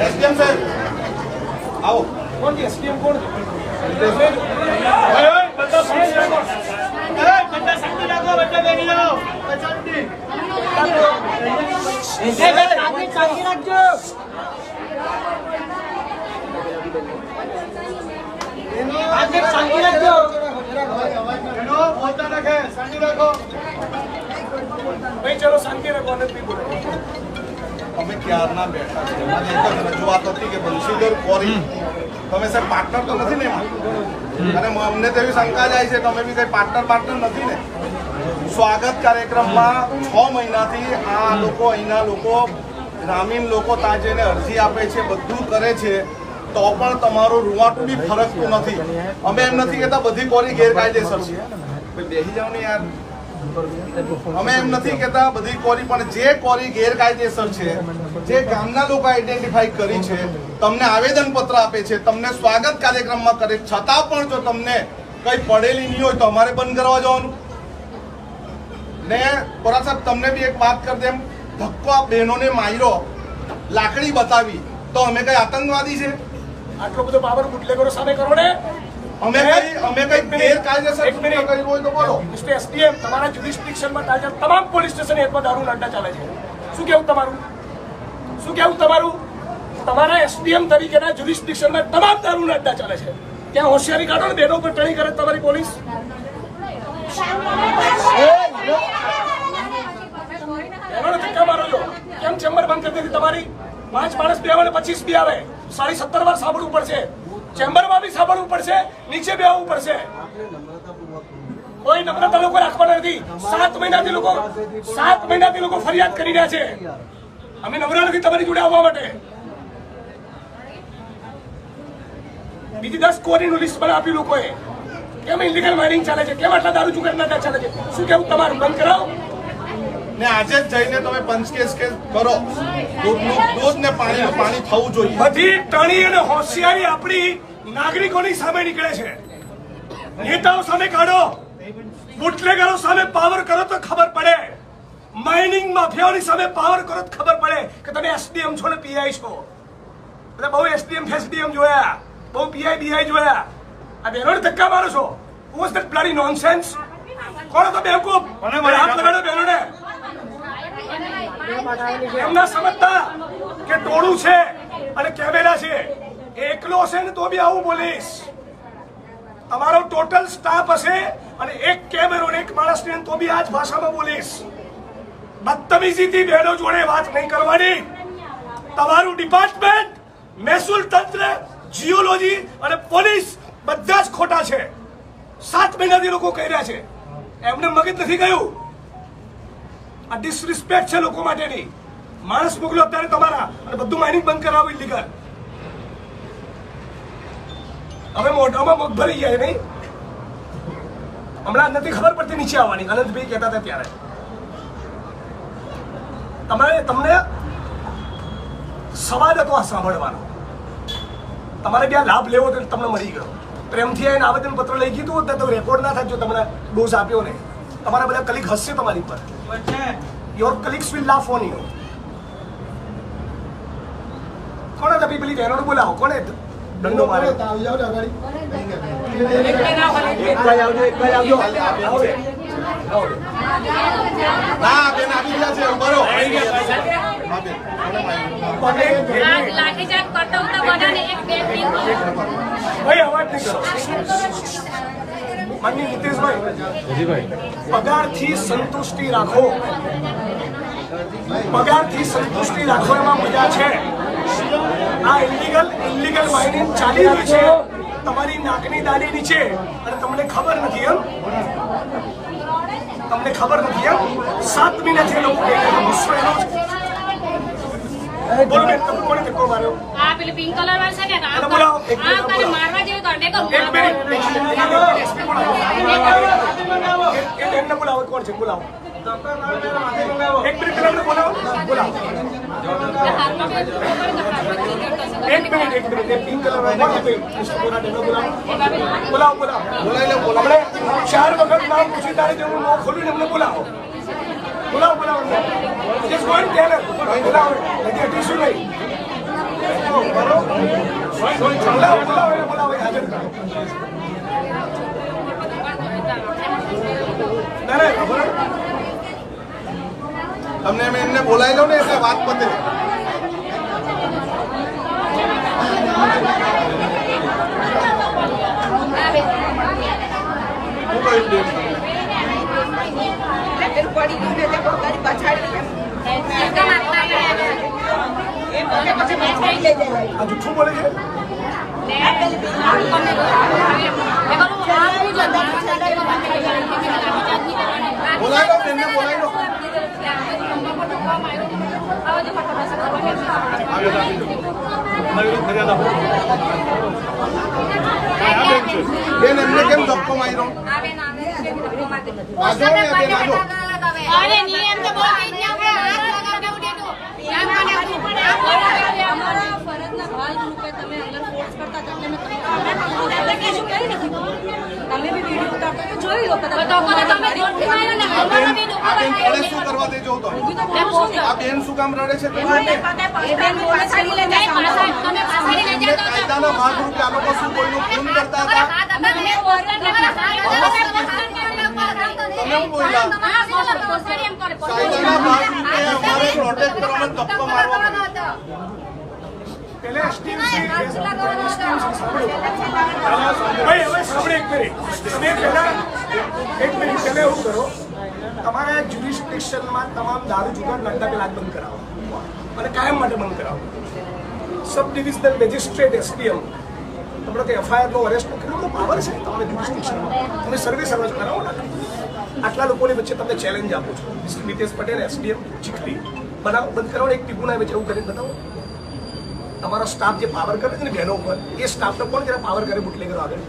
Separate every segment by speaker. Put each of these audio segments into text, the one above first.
Speaker 1: SDM साहब आओ।
Speaker 2: कौन है एसडीएम? कौन है?
Speaker 1: बच्चा शक्ति लागो, बच्चा बेनी आओ, बच्चा शक्ति बोलता रखे, शांति रखो
Speaker 2: भाई। चलो शांति रखो।
Speaker 1: અમે ક્યારના બેઠા છે, મને એક જ રજૂઆત હતી કે બંસીદર કોરી તમે સાહેબ પાર્ટનર તો નથી ને એમાં, અને અમને તો એવી શંકા જાય છે તમે બી કઈ પાર્ટનર નથી ને। સ્વાગત કાર્યક્રમમાં 6 મહિનાથી આ લોકો અહીંના લોકો ગ્રામીણ લોકો ત્યાં જઈને અરજી આપે છે, બધું કરે છે, તો પણ તમારું રૂવાટું બી ફરકતું નથી। અમે એમ નથી કહેતા બધી કોરી ગેરકાયદેસર છે, બેસી જાઓ ને યાર। અમે એમ નથી કહેતા બધી કોરી, પણ જે કોરી ગેરકાયદેસર છે, જે ગામના લોકો આઈડેન્ટિફાઈ કરી છે, તમને આવેદનપત્ર આપે છે, તમને સ્વાગત કાર્યક્રમમાં કરે, છતાં પણ જો તમને કઈ પડેલી નહીં હોય તો અમારે બંધ કરવા જવાનું ને। પરા સાહેબ તમને બી એક વાત કરી દેમ, ધક્કો આ બહેનોને માર્યો, લાકડી બતાવી તો અમે કઈ આતંકવાદી છે?
Speaker 2: આટલો બધો પાવર બુટલેગરો સામે કરો ને।
Speaker 1: અમે કઈ ગેરકાયદેસર કર્યું હોય તો બોલો।
Speaker 2: મિસ્ટર એસડીએમ, તમારા જ્યુરિસ્ડિક્શનમાં તાજા તમામ પોલીસ સ્ટેશન હેઠળ દારૂના અડ્ડા ચાલે છે। શું કેવું તમારું? શું કેવું તમારું? તમારા એસડીએમ તરીકેના જ્યુરિસ્ડિક્શનમાં તમામ દારૂના અડ્ડા ચાલે છે। ત્યાં હોશિયારી કાઢો ને, બેનો પર ટણી કરે તમારી પોલીસ। બેનોને ધક્કા મારો છો કેમ? ચેમ્બર બંધ કરી દીધી તમારી। 5 માણસ બે આવે ને 25 બી આવે, 17.5 વાર સાંભળવું પડશે। ચેમ્બરમાં બી સાંભળવું પડશે, નીચે બી આવવું પડશે। કોઈ નમ્રતા લોકો રાખવાના નથી। 7 મહિનાથી લોકો ફરિયાદ કરી રહ્યા છે। અમે નમ્ર નથી તમારી જોડે આવવા માટે। બીજી 10 કોરીનું લિસ્ટ પણ આપ્યું લોકોએ। કેમ ઇલીગલ માઇનિંગ ચાલે છે? કેમ આટલા દારૂ જુગારના ચાલે છે? શું કેવું તમારું? બંધ કરાવો
Speaker 1: ને આજે જ જઈને તમે પંચકેસ કરો। દૂધ ને પાણી થવું જોઈએ।
Speaker 2: બધી ટણી અને હોશિયારી આપણી નાગરિકોની સામે નીકળે છે। નેતાઓ સામે કાઢો, બુટલેગરો સામે પાવર કરો તો ખબર પડે, માઇનિંગ માફિયાઓની સામે પાવર કરો તો ખબર પડે કે તમે એસડીએમ છો ને પીઆઈ છો। બધા બહુ એસડીએમ ફેસડીએમ જોયા, બહુ પીઆઈ બીઆઈ જોયા, આ બહેનોને ધક્કા મારો છો। Was that bloody nonsense? કોણ હતો બેવકૂફ? હાથ લગાડો બહેનોને। એમના સમજતા કે ટોળું છે અને કેમેરા છે, એકલો હશે ને તો બી આવું બોલીશ। તમારો ટોટલ સ્ટાફ હશે અને એક કેમેરો ને એક માણસ ને તો બી આ જ ભાષામાં બોલીશ। બદતમીજીથી બહેનો જોડે વાત નહીં કરવાની। તમારું ડિપાર્ટમેન્ટ, મહેસૂલ તંત્ર, જીઓલોજી અને પોલીસ બધા જ ખોટા છે। 7 મહિનાથી લોકો કહી રહ્યા છે, એમને મગજ નથી ગયું। આ ડિસરિસ્પેક્ટ છે લોકો માટેની। માણસ મોકલો અત્યારે તમારા અને બધું માઇનિંગ બંધ કરાવો ઇલીગલ। હવે મોઢામાં મગ ભરી ગયા નહીં? હમણાં નથી ખબર પડતી નીચે આવવાની, અનંતભાઈ કહેતા હતા ત્યારે। તમને સવાલ હતો આ સાંભળવાનો, તમારે બી આ લાભ લેવો તો તમને મળી ગયો। પ્રેમથી આવીને આવેદન પત્ર લઈ ગયું તો રેકોર્ડ ના થાય જો તમને ડોઝ આપ્યો ને। તમારા બધા કલીગ હસશે તમારી પર। Your colleagues will laugh on you. કોને તમે પેલી બહેનોને બોલાવો? કોને દંડો મારે?
Speaker 1: ના બેન આવી ગયા છે, ઉભા રહો।
Speaker 2: ભાઈ અવાજ નહીં કરો। માનની નીતિશભાઈ, પગારથી સંતુષ્ટિ રાખો, પગારથી સંતુષ્ટિ રાખો એમાં મજા છે। આ ઇલીગલ માઇનિંગ ચાલી રહ્યું છે તમારી નાકની દાડી નીચે અને તમને ખબર નથી એમ? તમને ખબર નથી એમ? 7 મહિનાથી લોકો ગુસ્સો એનો છે। બોલો બેન, તમે કોને ધક્કો માર્યો?
Speaker 3: આ પેલી પિંક કલર વાળી છે ને, આ
Speaker 2: બોલાવો।
Speaker 3: કાને મારવા જેવી કરડે કર।
Speaker 2: એક મિનિટ, એમને બોલાવો। કોણ છે? બોલાવો। એક મિનિટ પેલા બોલાવો, બોલાવો। એક મિનિટ, પિંક કલર વાળી બોલાવો, બોલાવો। આપણે 4 વખત નામ પૂછી તારે જેવું મોં ખોલ્યું એમને બોલાવો, બોલાવો। is going ટેલર બોલાવો હજી ટીસ્યુ નહીં બોલાવો હાજર કરો ના ખબર
Speaker 1: તમને મેં એમને બોલાવી લો ને એટલે વાત પતે શું કહ્યું બેન?
Speaker 2: આ જૂઠું બોલે છે
Speaker 1: બોલાવી લો બેનને બોલાવી લો બેન એમને કેમ ધક્કો માર્યો આજો ને બેન આજો
Speaker 3: અરે નિયમ તો બહુ જ છે આપણે હાથ લગાવને ઉડેલું એમ મને
Speaker 4: અમારા ફરજના ભાગરૂપે તમે અંદર ફોર્સ કરતા હતા એટલે મેં શું કરી નથી તમે બી વિડીયો ઉતારતા તો જોઈ લો
Speaker 3: તો તમે જોરથી માર્યો ને અમારો બી
Speaker 1: આ બેન રડે શું કરવા દે જો તો આ બેન શું કામ રડે છે તમે
Speaker 3: પાછાડી લઈ જાય તમે પાછાડી લઈ જાઓ તો
Speaker 1: કાયદાના ભાગરૂપે આ લોકો શું કોઈનું ખૂન કરતા હતા
Speaker 3: તમે
Speaker 1: તમે બોલ્યા કાયદાના ભાગરૂપે અમારે પ્રોટેક્ટ કરવાનો ધક્કો મારવો પડ્યો
Speaker 2: પહેલા એસટીએમસી ભાઈ હવે સાંભળે એક મિનિટ તમે પહેલા એક મિનિટ પહેલા એવું કરો તમારા જ્યુરિસ્ડિક્શનમાં તમામ દારૂ જુગાર ધંધા પેલા બંધ કરાવો અને કાયમ માટે બંધ કરાવો સબ ડિવિઝનલ મેજિસ્ટ્રેટ એસડીએમ તમને કે એફઆઈઆરનો અરેસ્ટનો કેટલો બધો પાવર છે તમારે જ્યુરિસ્ડિક્શનમાં તમે સર્વે સર્વજ કરાવો ને આટલા લોકોની વચ્ચે તમને ચેલેન્જ આપું છું મિસ્ટર નીતેશ પટેલ એસડીએમ ચીખલી બનાવો બંધ કરાવો એક ટીપુના વચ્ચે એવું કરીને બતાવો તમારો સ્ટાફ જે પાવર કરે છે ને બહેનો ઉપર એ સ્ટાફને કોણ જરા પાવર કરે બુટલેગરો આગળ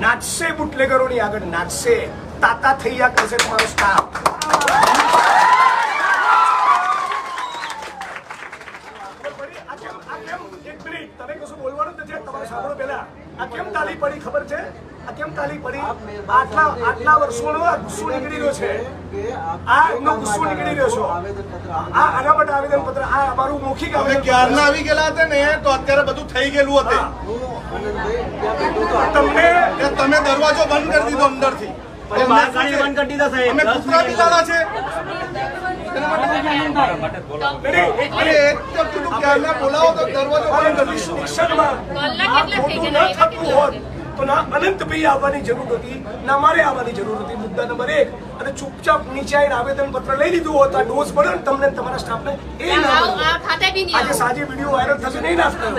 Speaker 2: નાચશે બુટલેગરોની આગળ નાચશે તાતા થઈ ગયા કરશે તમારો સ્ટાફ એક મિનિટ તમે કશું બોલવાનું નથી તમારે સાંભળો પહેલા આ કેમ તાલી પડી ખબર છે આ કેમ તાલી પડી આટલા વર્ષોનો આ ગુસ્સો નીકળી રહ્યો છે આ એમનો ગુસ્સો નીકળી રહ્યો છો આ આના માટે આવેદન પત્ર આ અમારું મૌખિક
Speaker 1: હવે
Speaker 2: આવેદન
Speaker 1: ક્યારના આવી ગયેલા હતા ને તો અત્યારે બધું થઈ ગયેલું હતું
Speaker 2: તમને
Speaker 1: તમે દરવાજો બંધ કરી દીધો અંદરથી
Speaker 5: બંધ કરી દીધા સાહેબ
Speaker 1: અમે કૂતરા બિલાડા છે અરે એક તો કીધું ક્યારના બોલાવો તો દરવાજો બંધ કરી દીધો
Speaker 2: તો ના અનંતભાઈ આવવાની જરૂર હતી ના મારે આવવાની જરૂર હતી મુદ્દા નંબર 1 અને ચૂપચાપ નીચે આવીને આવેદન પત્ર લઈ લીધું હોત આ ડોઝ પડ્યો ને તમને તમારા સ્ટાફને એ ના
Speaker 3: ખાતે બી નહીં
Speaker 2: આજે સાંજે વિડીયો વાયરલ થશે નહીં નાખતા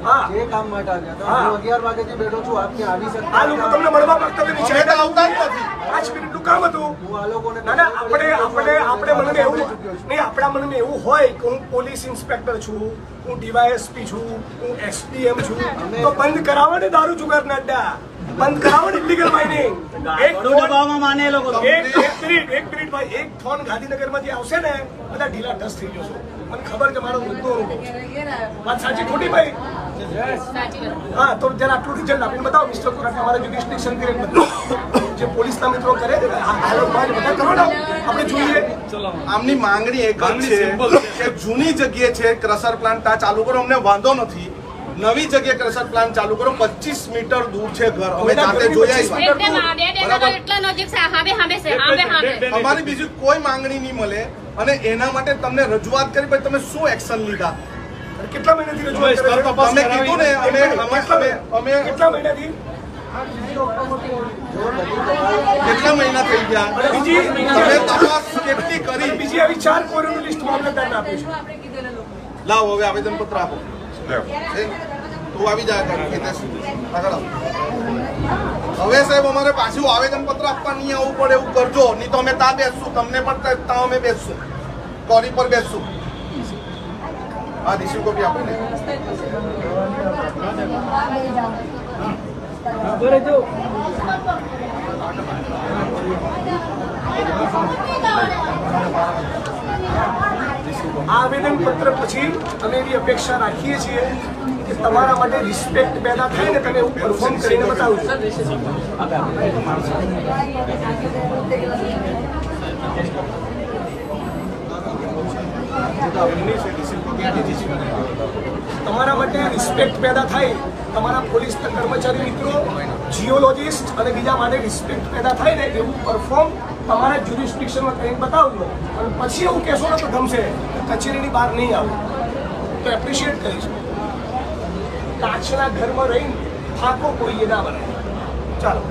Speaker 5: आप ये काम માટે આવ્યા હતા હું 11 વાગ્યાથી બેઠો છું આપ ત્યાં આવી શકતા
Speaker 2: આ લોકો તમને મળવા માંગતા હતા નીચે
Speaker 1: અમે તો આવતા જ નથી
Speaker 2: 5 મિનિટનું કામ હતું
Speaker 5: હું આ લોકોને
Speaker 2: ના ના આપણે મને એવું નહીં આપણા મનમાં એવું હોય કે હું પોલીસ ઇન્સ્પેક્ટર છું હું ડીવાયએસપી છું હું એસડીએમ છું તો બંધ કરાવો ને દારૂ જુગારના અડ્ડા બંધ કરાવો ને ઇલીગલ માઇનિંગ એક
Speaker 5: દબાવમાં માને એ લોકો
Speaker 2: એક મિનિટ ભાઈ એક ફોન ગાંધીનગરમાંથી આવશે ને બધા ઢીલા ટસ થઈ જશો મને ખબર કે મારો મુદ્દો વાત સાચી ખોટી ભાઈ હા તો જરા આટલું રિઝલ્ટ આપીને બતાવો મિસ્ટર કોરાટ અમારા જ્યુરિસ્ડિક્શન કરીને બતાવો જે પોલીસના મિત્રો કરે છે બધા કરો ને આપણે જોઈએ
Speaker 1: આમની માંગણી એક જ છે કે જૂની જગ્યાએ છે ક્રશર પ્લાન્ટ આ ચાલુ કરો અમને વાંધો નથી નવી જગ્યાએ ક્રશર પ્લાન્ટ ચાલુ કરો 25 મીટર દૂર છે ઘર અમે જાતે જોઈ આવ્યા
Speaker 3: એટલા નજીક છે હામે હામે છે હામે હામે
Speaker 1: અમારી બીજી કોઈ માંગણી નહીં મળે અને એના માટે તમને રજૂઆત કરી પછી તમે શું એક્શન લીધા
Speaker 2: કેટલા મહિનાથી રજૂઆત કરે છે?
Speaker 1: તમે કીધું ને અમે
Speaker 2: કેટલા મહિનાથી
Speaker 1: કેટલા મહિના થઈ ગયા
Speaker 2: અને બીજી
Speaker 1: તમે તપાસ કેટલી કરી
Speaker 2: બીજી આવી 4 કોરોની લિસ્ટ મામલતદારને આપી છે
Speaker 1: લાવો હવે આવેદન પત્ર આપો તું આવી જાય આગળ આવો. હવે સાહેબ અમારે પાછું આવેદન પત્ર આપવા નહીં આવવું પડે એવું કરજો નહીં તો અમે ત્યાં બેસશું તમને પણ ત્યાં અમે બેસશું કોરી પર બેસશું હા રિસીવ કોપી આપો ને
Speaker 2: આવેદન પત્ર પછી અમે એવી અપેક્ષા રાખીએ છીએ કે તમારા માટે રિસ્પેક્ટ પેદા થાય ને તમે એવું પરફોર્મ કરીને બતાવજો.
Speaker 5: તો આપની
Speaker 1: એમની છે રિસિપ્ટ તો ત્યાં ડિજિટલ
Speaker 2: તમારા માટે રિસ્પેક્ટ પેદા થાય, તમારા પોલીસ કર્મચારી મિત્રો, જીઓલોજિસ્ટ અને બીજા માટે રિસ્પેક્ટ પેદા થાય ને એવું પરફોર્મ તમારા જ્યુરિસ્ડિક્શનમાં કરીને બતાવજો. અને પછી એવું કહેશો ને તો ગમશે, કચેરીની બહાર નહીં આવું તો એપ્રિશિએટ કરીશ. કાચના ઘરમાં રહીને થાકો કોઈએ ના બનાવે. ચાલો.